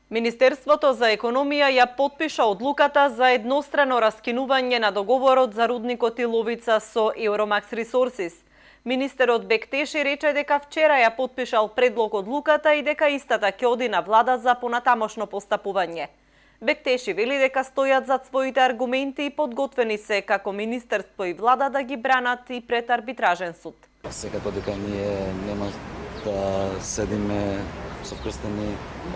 Министерството за економија ја потпиша одлуката за еднострано раскинување на договорот за рудникот Иловица со Euromax Resources. Министерот Бектеши рече дека вчера ја потпишал предлог одлуката и дека истата ќе оди на влада за понатамошно постапување. Бектеши вели дека стојат зад своите аргументи и подготвени се како министерство и влада да ги бранат и пред арбитражен суд. Секако дека ние нема да седиме со вкрстени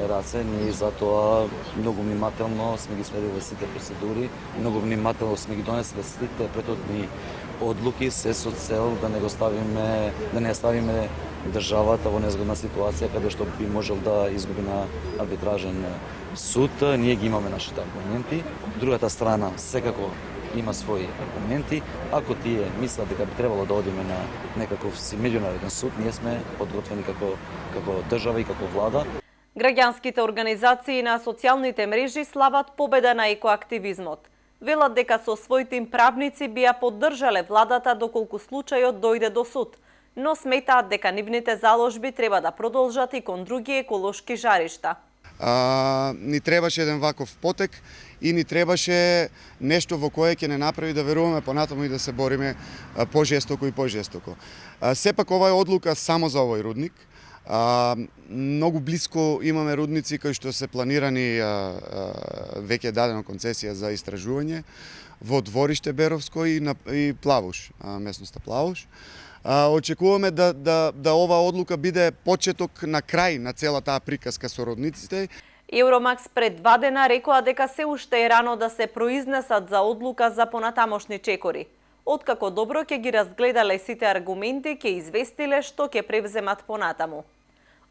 раце, ние затоа многу внимателно сме ги следиле сите процедури, многу внимателно сме ги донесле сите претhodни одлуки, се со цел да не ставиме државата во незгодна ситуација каде што би можел да изгуби на арбитражен суд. Ние ги имаме нашите аргументи. Другата страна секако има своји аргументи. Ако тие мислат дека би требало да одиме на некаков меѓународен суд, ние сме подготвени како држава и како влада. Граѓанските организации на социјалните мрежи слават победа на екоактивизмот. Велат дека со своите им правници би ја поддржале владата доколку случајот дојде до суд, но сметаат дека нивните заложби треба да продолжат и кон други еколошки жаришта. Ни требаше еден ваков потек и ни требаше нешто во кое ќе не направи да веруваме понатаму и да се бориме пожестоко и пожестоко. Сепак ова е одлука само за овој рудник. Многу блиско имаме рудници кои што се планирани, веќе дадена концесија за истражување во двориште Беровско и Плавуш, местноста Плавуш. Очекуваме да ова одлука биде почеток на крај на цела таа приказка со родниците. Euromax пред 2 дена рекоа дека се уште е рано да се произнесат за одлука за понатамошни чекори. Откако добро ќе ги разгледале сите аргументи, ќе известиле што ќе превземат понатаму.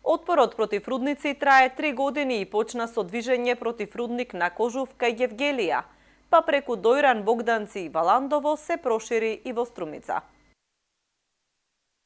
Отпорот против рудници трае 3 години и почна со движење против рудник на Кожувка и Евгелија, па преку Дојран, Богданци и Валандово се прошири и во Струмица.